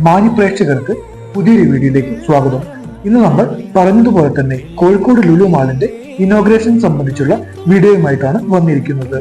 മാന്യ പ്രേക്ഷകർക്ക് പുതിയൊരു വീഡിയോയിലേക്ക് സ്വാഗതം. ഇന്ന് നമ്മൾ പറഞ്ഞതുപോലെ തന്നെ കോഴിക്കോട് ലുലു മാളിന്റെ ഇനോഗ്രേഷൻ സംബന്ധിച്ചുള്ള വീഡിയോയുമായിട്ടാണ് വന്നിരിക്കുന്നത്.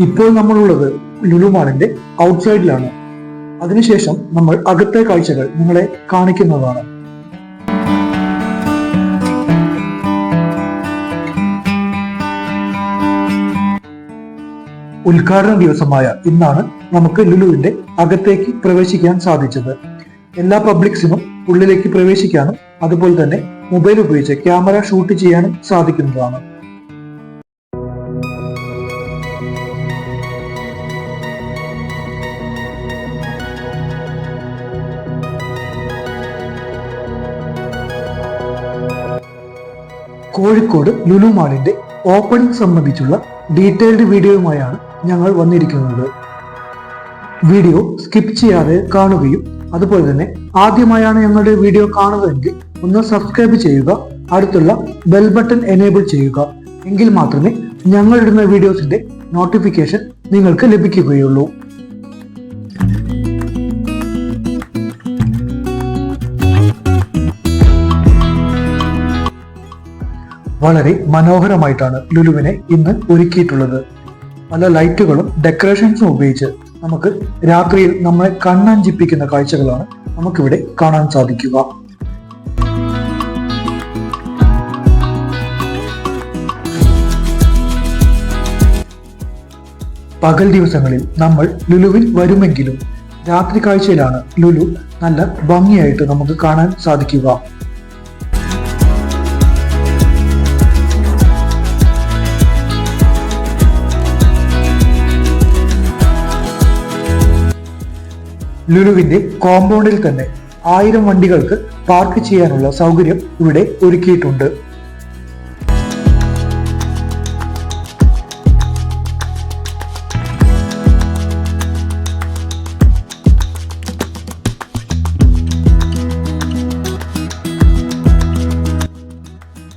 ഇപ്പോൾ നമ്മളുള്ളത് ലുലു മാളിന്റെ ഔട്ട്സൈഡിലാണ്. അതിനുശേഷം നമ്മൾ അകത്തെ കാഴ്ചകൾ നിങ്ങളെ കാണിക്കുന്നതാണ്. ഉദ്ഘാടന ദിവസമായ ഇന്നാണ് നമുക്ക് ലുലുവിന്റെ അകത്തേക്ക് പ്രവേശിക്കാൻ സാധിച്ചത്. എല്ലാ പബ്ലിക്സിനും ഉള്ളിലേക്ക് പ്രവേശിക്കാനും അതുപോലെ തന്നെ മൊബൈൽ ഉപയോഗിച്ച് ക്യാമറ ഷൂട്ട് ചെയ്യാനും സാധിക്കുന്നതാണ്. കോഴിക്കോട് ലുലു മാളിന്റെ ഓപ്പണിംഗ് സംബന്ധിച്ചുള്ള ഡീറ്റെയിൽഡ് വീഡിയോയുമായാണ് ഞങ്ങൾ വന്നിരിക്കുന്നത്. വീഡിയോ സ്കിപ്പ് ചെയ്യാതെ കാണുകയും അതുപോലെ തന്നെ ആദ്യമായാണ് ഞങ്ങളുടെ വീഡിയോ കാണുന്നതെങ്കിൽ ഒന്ന് സബ്സ്ക്രൈബ് ചെയ്യുക, അടുത്തുള്ള ബെൽ ബട്ടൺ എനേബിൾ ചെയ്യുക. എങ്കിൽ മാത്രമേ ഞങ്ങളിടുന്ന വീഡിയോസിന്റെ നോട്ടിഫിക്കേഷൻ നിങ്ങൾക്ക് ലഭിക്കുകയുള്ളൂ. വളരെ മനോഹരമായിട്ടാണ് ലുലുവിനെ ഇന്ന് ഒരുക്കിയിട്ടുള്ളത്. പല ലൈറ്റുകളും ഡെക്കറേഷൻസും ഉപയോഗിച്ച് നമുക്ക് രാത്രിയിൽ നമ്മളെ കണ്ണഞ്ചിപ്പിക്കുന്ന കാഴ്ചകളാണ് നമുക്കിവിടെ കാണാൻ സാധിക്കുക. പകൽ ദിവസങ്ങളിൽ നമ്മൾ ലുലുവിൽ വരുമെങ്കിലും രാത്രി കാഴ്ചയിലാണ് ലുലു നല്ല ഭംഗിയായിട്ട് നമുക്ക് കാണാൻ സാധിക്കുക. ലുലുവിന്റെ കോമ്പൗണ്ടിൽ തന്നെ 1000 വണ്ടികൾക്ക് പാർക്ക് ചെയ്യാനുള്ള സൗകര്യം ഇവിടെ ഒരുക്കിയിട്ടുണ്ട്.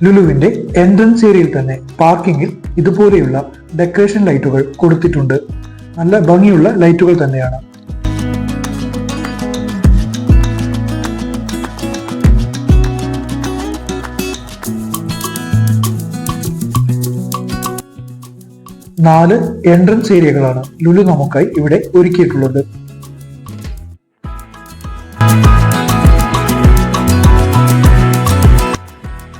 ലുലുവിന്റെ എൻട്രൻസ് ഏരിയയിൽ തന്നെ പാർക്കിങ്ങിൽ ഇതുപോലെയുള്ള ഡെക്കറേഷൻ ലൈറ്റുകൾ കൊടുത്തിട്ടുണ്ട്. നല്ല ഭംഗിയുള്ള ലൈറ്റുകൾ തന്നെയാണ്. നാല് എൻട്രൻസ് ഏരിയകളാണ് ലുലു നമുക്കായി ഇവിടെ ഒരുക്കിയിട്ടുള്ളത്.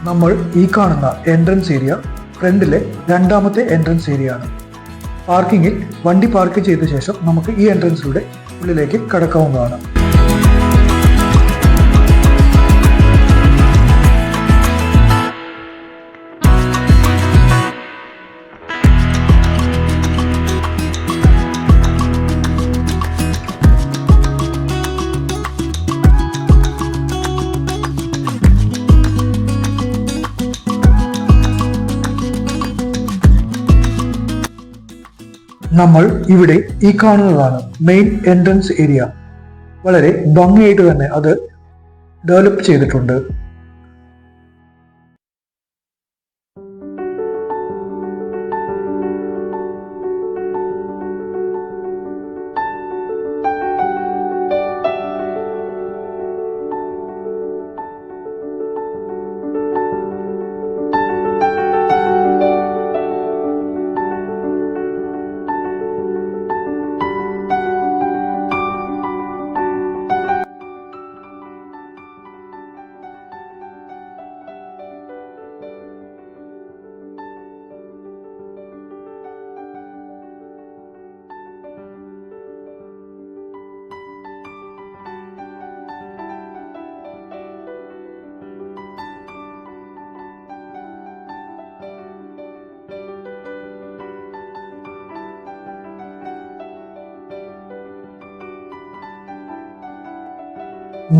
നമ്മൾ ഈ കാണുന്ന എൻട്രൻസ് ഏരിയ ഫ്രണ്ടിലെ രണ്ടാമത്തെ എൻട്രൻസ് ഏരിയ ആണ്. പാർക്കിങ്ങിൽ വണ്ടി പാർക്ക് ചെയ്ത ശേഷം നമുക്ക് ഈ എൻട്രൻസിലൂടെ ഉള്ളിലേക്ക് കടക്കാവുന്നതാണ്. നമ്മൾ ഇവിടെ ഈ കാണുന്നതാണ് മെയിൻ എൻട്രൻസ് ഏരിയ. വളരെ ഭംഗിയായിട്ട് തന്നെ അത് ഡെവലപ്പ് ചെയ്തിട്ടുണ്ട്.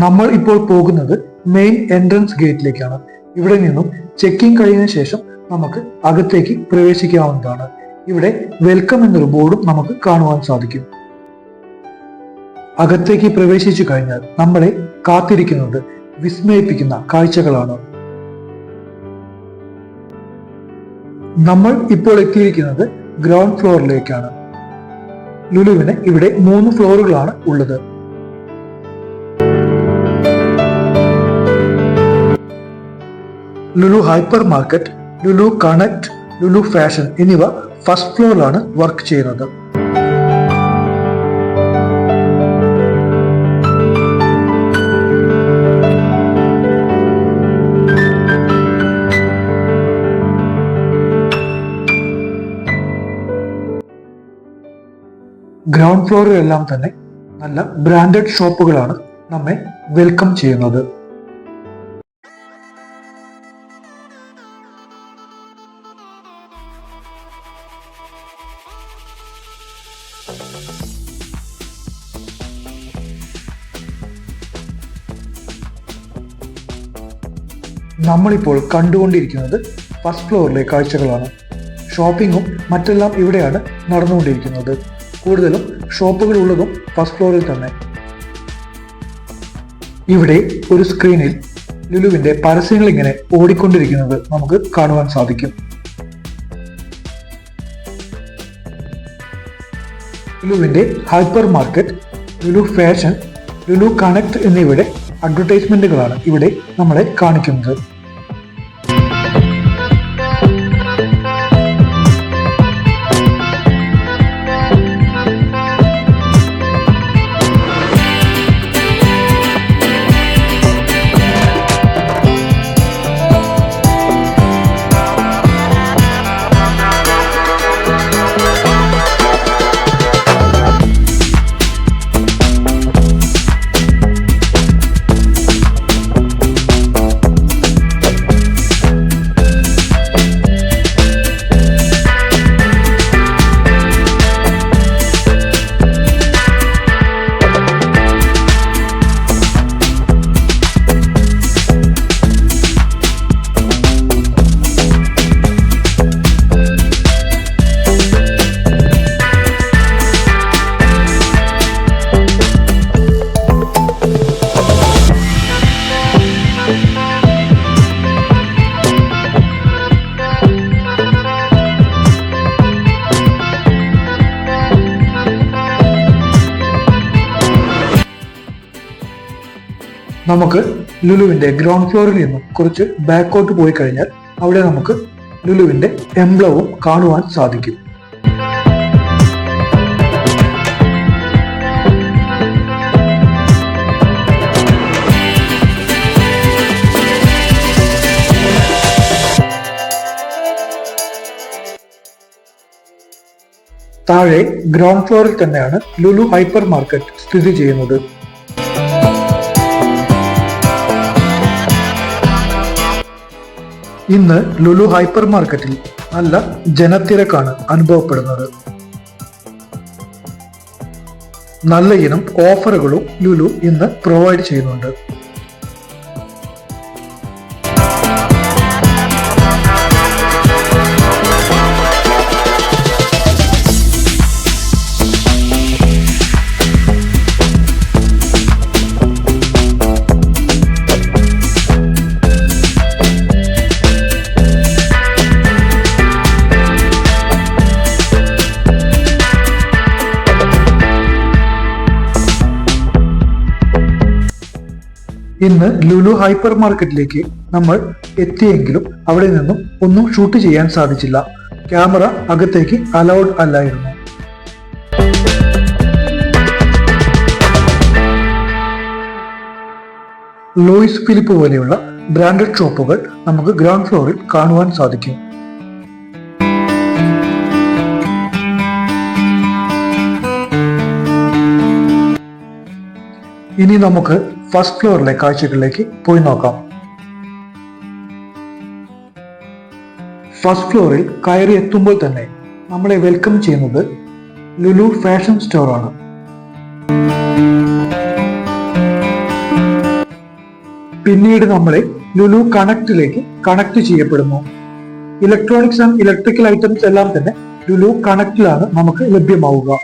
നമ്മൾ ഇപ്പോൾ പോകുന്നത് മെയിൻ എൻട്രൻസ് ഗേറ്റിലേക്കാണ്. ഇവിടെ നിന്നും ചെക്കിംഗ് കഴിഞ്ഞതിന് ശേഷം നമുക്ക് അകത്തേക്ക് പ്രവേശിക്കാവുന്നതാണ്. ഇവിടെ വെൽക്കം എന്നൊരു ബോർഡും നമുക്ക് കാണുവാൻ സാധിക്കും. അകത്തേക്ക് പ്രവേശിച്ചു കഴിഞ്ഞാൽ നമ്മളെ കാത്തിരിക്കുന്നത് വിസ്മയിപ്പിക്കുന്ന കാഴ്ചകളാണ്. നമ്മൾ ഇപ്പോൾ എത്തിയിരിക്കുന്നത് ഗ്രൗണ്ട് ഫ്ലോറിലേക്കാണ്. ലുലുവിന് ഇവിടെ 3 ഫ്ലോറുകളാണ് ഉള്ളത്. Lulu hyper market, Lulu connect, Lulu fashion എന്നിവ ഫസ്റ്റ് ഫ്ലോറിലാണ് വർക്ക് ചെയ്യുന്നത്. ഗ്രൗണ്ട് ഫ്ലോറിലെല്ലാം തന്നെ നല്ല ബ്രാൻഡഡ് ഷോപ്പുകളാണ് നമ്മെ വെൽക്കം ചെയ്യുന്നത്. നമ്മളിപ്പോൾ കണ്ടുകൊണ്ടിരിക്കുന്നത് ഫസ്റ്റ് ഫ്ലോറിലെ കാഴ്ചകളാണ്. ഷോപ്പിങ്ങും മറ്റെല്ലാം ഇവിടെയാണ് നടന്നുകൊണ്ടിരിക്കുന്നത്. കൂടുതലും ഷോപ്പുകൾ ഉള്ളതും ഫസ്റ്റ് ഫ്ലോറിൽ തന്നെ. ഇവിടെ ഒരു സ്ക്രീനിൽ ലുലുവിന്റെ പരസ്യങ്ങൾ ഇങ്ങനെ ഓടിക്കൊണ്ടിരിക്കുന്നത് നമുക്ക് കാണുവാൻ സാധിക്കും. ലുലുവിന്റെ hypermarket, Lulu fashion, Lulu connect എന്നിവയുടെ അഡ്വർടൈസ്മെന്റുകളാണ് ഇവിടെ നമ്മളെ കാണിക്കുന്നത്. നമുക്ക് ലുലുവിന്റെ ഗ്രൗണ്ട് ഫ്ലോറിൽ നിന്നും കുറച്ച് ബാക്കോട്ട് പോയി കഴിഞ്ഞാൽ അവിടെ നമുക്ക് ലുലുവിന്റെ എംബ്ലവും കാണുവാൻ സാധിക്കും. താഴെ ഗ്രൗണ്ട് ഫ്ലോറിൽ തന്നെയാണ് ലുലു ഹൈപ്പർ മാർക്കറ്റ് സ്ഥിതി ചെയ്യുന്നത്. ഇന്ന് ലുലു ഹൈപ്പർ മാർക്കറ്റിൽ നല്ല ജനത്തിരക്കാണ് അനുഭവപ്പെടുന്നത്. നല്ല ഇനം ഓഫറുകളും ലുലു ഇന്ന് പ്രൊവൈഡ് ചെയ്യുന്നുണ്ട്. ഇന്ന് ലുലു ഹൈപ്പർ മാർക്കറ്റിലേക്ക് നമ്മൾ എത്തിയെങ്കിലും അവിടെ നിന്നും ഒന്നും ഷൂട്ട് ചെയ്യാൻ സാധിച്ചില്ല. ക്യാമറ അകത്തേക്ക് അലൗഡ് അല്ലായിരുന്നു. ലൂയിസ് ഫിലിപ്പ് പോലെയുള്ള ബ്രാൻഡഡ് ഷോപ്പുകൾ നമുക്ക് ഗ്രൗണ്ട് ഫ്ലോറിൽ കാണുവാൻ സാധിക്കും. ഇനി നമുക്ക് ഫസ്റ്റ് ഫ്ലോറിലെ കാഴ്ചകളിലേക്ക് പോയി നോക്കാം. ഫസ്റ്റ് ഫ്ലോറിൽ കയറി എത്തുമ്പോൾ തന്നെ നമ്മളെ വെൽക്കം ചെയ്യുന്നത് ലുലു ഫാഷൻ സ്റ്റോർ ആണ്. പിന്നീട് നമ്മളെ ലുലു കണക്റ്റിലേക്ക് കണക്ട് ചെയ്യപ്പെടുന്നു. ഇലക്ട്രോണിക്സ് ആൻഡ് ഇലക്ട്രിക്കൽ ഐറ്റംസ് എല്ലാം തന്നെ ലുലു കണക്റ്റിലാണ് നമുക്ക് ലഭ്യമാവുക.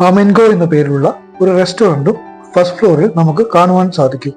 ആമെൻഗോ എന്ന പേരിലുള്ള ഒരു റെസ്റ്റോറന്റും ഫസ്റ്റ് ഫ്ലോറിൽ നമുക്ക് കാണുവാൻ സാധിക്കും.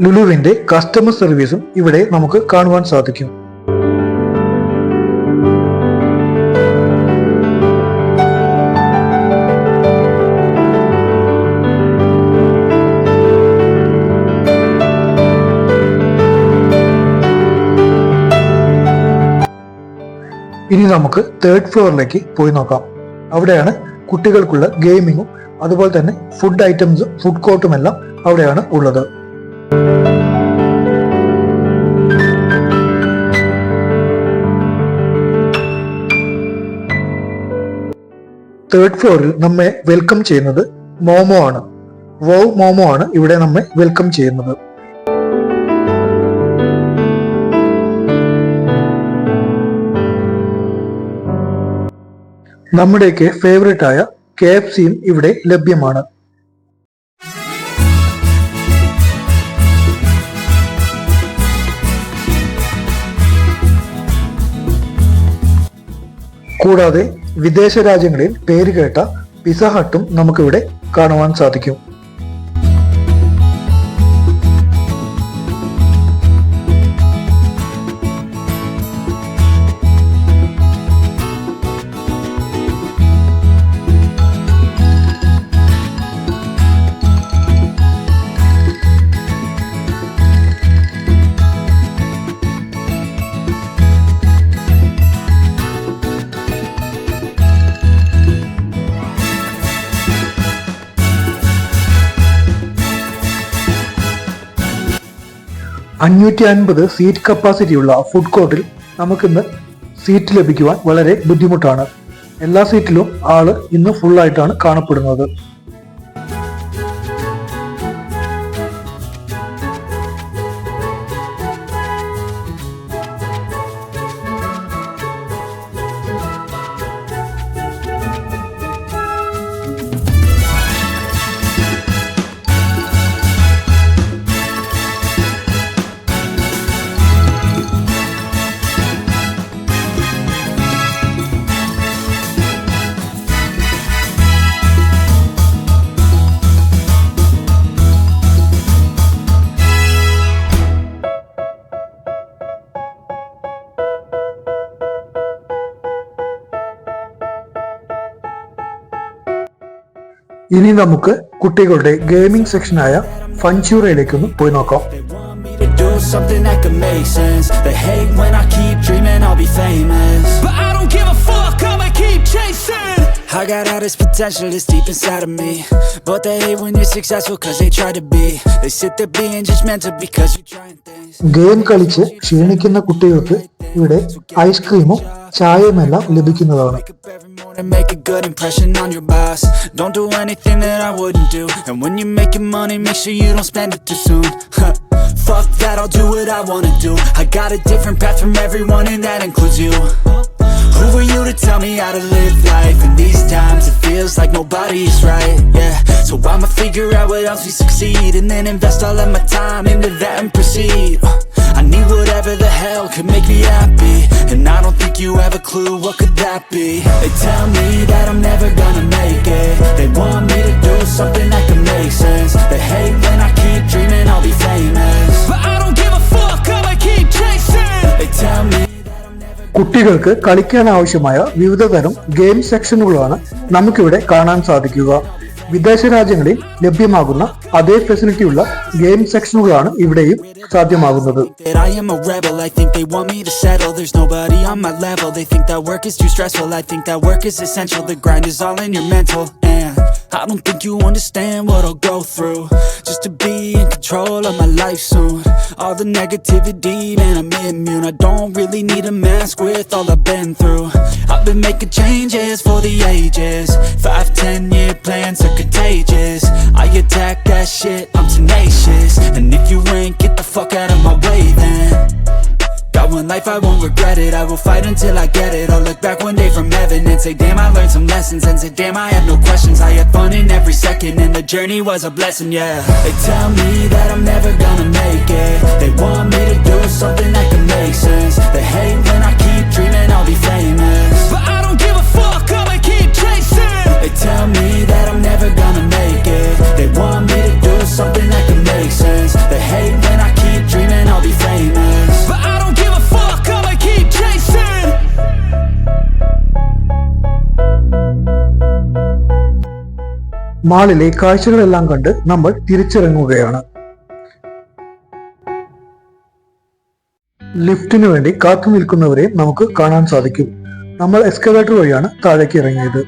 ലുലുവിന്റെ കസ്റ്റമർ സർവീസും ഇവിടെ നമുക്ക് കാണുവാൻ സാധിക്കും. ഇനി നമുക്ക് തേർഡ് ഫ്ലോറിലേക്ക് പോയി നോക്കാം. അവിടെയാണ് കുട്ടികൾക്കുള്ള ഗെയിമിങ്ങും അതുപോലെ തന്നെ ഫുഡ് ഐറ്റംസും ഫുഡ് കോർട്ടും എല്ലാം അവിടെയാണ് ഉള്ളത്. തേർഡ് ഫ്ലോറിൽ നമ്മെ വെൽക്കം ചെയ്യുന്നത് മോമോ ആണ്. വൗ മോമോ ആണ് ഇവിടെ നമ്മെ വെൽക്കം ചെയ്യുന്നത്. നമ്മുടെയൊക്കെ ഫേവറേറ്റ് ആയ KFCയും ഇവിടെ ലഭ്യമാണ്. കൂടാതെ വിദേശ രാജ്യങ്ങളിൽ പേര് കേട്ട പിസ്സ ഹട്ടും നമുക്കിവിടെ കാണുവാൻ സാധിക്കും. $550 സീറ്റ് കപ്പാസിറ്റിയുള്ള ഫുഡ് കോർട്ടിൽ നമുക്കിന്ന് സീറ്റ് ലഭിക്കുവാൻ വളരെ ബുദ്ധിമുട്ടാണ്. എല്ലാ സീറ്റിലും ആള് ഇന്ന് ഫുള്ളായിട്ടാണ് കാണപ്പെടുന്നത്. ഇനി നമുക്ക് കുട്ടികളുടെ ഗെയിമിംഗ് സെക്ഷനായ ഫൺച്യൂറയിലേക്കൊന്ന് പോയി നോക്കാം. Do something that could make sense. They hate when I keep dreaming I'll be famous, but I don't give a fuck, I'ma keep chasing. I got all this potential that's deep inside of me, but they hate when you're successful cause they try to be. They sit there being judgmental because you're trying things. Game കളിച്ച് ക്ഷീണിക്കുന്ന കുട്ടികൾക്ക് ഇവിടെ ഐസ്ക്രീമും ചായയുമെല്ലാം ലഭിക്കുന്നതാണ്. Make a good impression on your boss. Don't do anything that I wouldn't do. And when you're making money, make sure you don't spend it too soon. Fuck that, I'll do what I wanna do. I got a different path from everyone and that includes you. Who are you to tell me how to live life? In these times it feels like nobody's right, yeah. So I'ma figure out what else we succeed, and then invest all of my time into that and proceed. I need whatever the hell tell could make me happy, and I don't think you have a clue what could that be. They tell me that I'm never gonna make it. They want me to do something that can make sense. They hate when I keep dreaming I'll be famous, but I don't give a fuck, I'ma keep chasing. They tell me കുട്ടികൾക്ക് കളിക്കാൻ ആവശ്യമായ വിവിധ തരം game സെക്ഷനുകളാണ് നമുക്കിവിടെ കാണാൻ സാധിക്കുക. വിദേശ രാജ്യങ്ങളിൽ ലഭ്യമാകുന്ന അതേ ഫെസിലിറ്റിയുള്ള ഗെയിം സെക്ഷനുകളാണ് ഇവിടെയും സാധ്യമാകുന്നത്. I am a rebel, I think they want me to settle. There's nobody on my level. They think that work is too stressful. I think that work is essential. The grind is all in your mental, and I don't think you understand what I'll go through just to be in control of my life soon. All the negativity, man, I'm immune. I don't really need a mask with all I've been through. I've been making changes for the ages. 5-10 year plans are contagious. I attack that shit, I'm tenacious. And if you ain't, get the fuck out of my way then. Got one life, I won't regret it. I will fight until I get it. I'll look back one day from heaven and say, damn, I learned some lessons. And say, damn, I had no questions. I had fun in every second, and the journey was a blessing, yeah. They tell me that I'm never gonna make it. They want me to do something that can make sense. They hate when I keep dreaming I'll be famous, but I don't give a fuck, I'ma keep chasing. They tell me that I'm never gonna make it. They want me to do something that can make sense. They hate when I keep dreaming I'll be famous, but I don't give a fuck, I'ma keep chasing. മാളിലെ കാഴ്ചകളെല്ലാം കണ്ട് നമ്മൾ തിരിച്ചിറങ്ങുകയാണ്. ലിഫ്റ്റിനു വേണ്ടി കാത്തു നിൽക്കുന്നവരെ നമുക്ക് കാണാൻ സാധിക്കും. നമ്മൾ escalator വഴിയാണ് താഴേക്ക് ഇറങ്ങിയത്.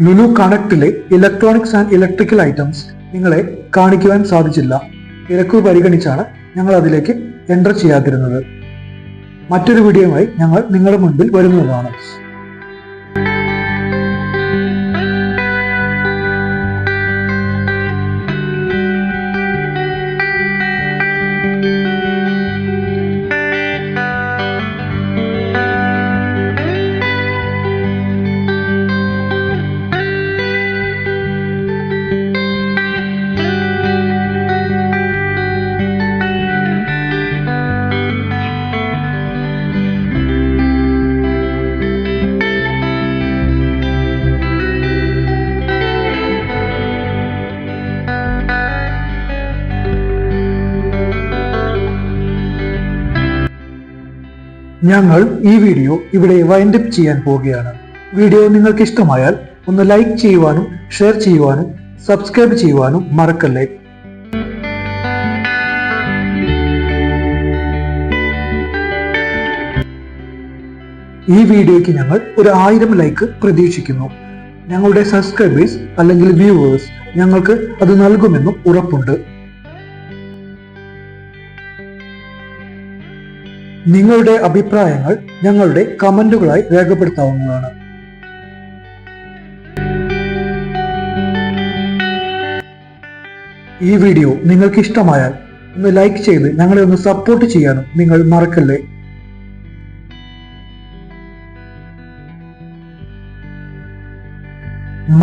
ലുലു കണക്റ്റിലെ ഇലക്ട്രോണിക്സ് ആൻഡ് ഇലക്ട്രിക്കൽ ഐറ്റംസ് നിങ്ങളെ കാണിക്കുവാൻ സാധിച്ചില്ല. തിരക്ക് പരിഗണിച്ചാണ് ഞങ്ങൾ അതിലേക്ക് എൻ്റർ ചെയ്യാതിരുന്നത്. മറ്റൊരു വീഡിയോയുമായി ഞങ്ങൾ നിങ്ങളുടെ മുൻപിൽ വരുന്നതാണ്. ഞങ്ങൾ ഈ വീഡിയോ ഇവിടെ വൈൻഡ് അപ്പ് ചെയ്യാൻ പോവുകയാണ്. വീഡിയോ നിങ്ങൾക്ക് ഇഷ്ടമായാൽ ഒന്ന് ലൈക്ക് ചെയ്യുവാനും ഷെയർ ചെയ്യുവാനും സബ്സ്ക്രൈബ് ചെയ്യുവാനും മറക്കല്ലേ. ഈ വീഡിയോയ്ക്ക് ഞങ്ങൾ ഒരു 1000 ലൈക്ക് പ്രതീക്ഷിക്കുന്നു. ഞങ്ങളുടെ സബ്സ്ക്രൈബേഴ്സ് അല്ലെങ്കിൽ വ്യൂവേഴ്സ് ഞങ്ങൾക്ക് അത് നൽകുമെന്നും ഉറപ്പുണ്ട്. നിങ്ങളുടെ അഭിപ്രായങ്ങൾ ഞങ്ങളുടെ കമന്റുകളായി രേഖപ്പെടുത്താവുന്നതാണ്. ഈ വീഡിയോ നിങ്ങൾക്ക് ഇഷ്ടമായാൽ ഒന്ന് ലൈക്ക് ചെയ്ത് ഞങ്ങളെ ഒന്ന് സപ്പോർട്ട് ചെയ്യാനും നിങ്ങൾ മറക്കല്ലേ.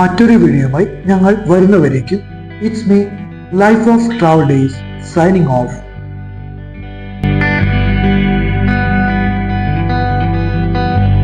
മറ്റൊരു വീഡിയോയുമായി ഞങ്ങൾ വരുന്നവരേക്കും it's me life of travel days signing of.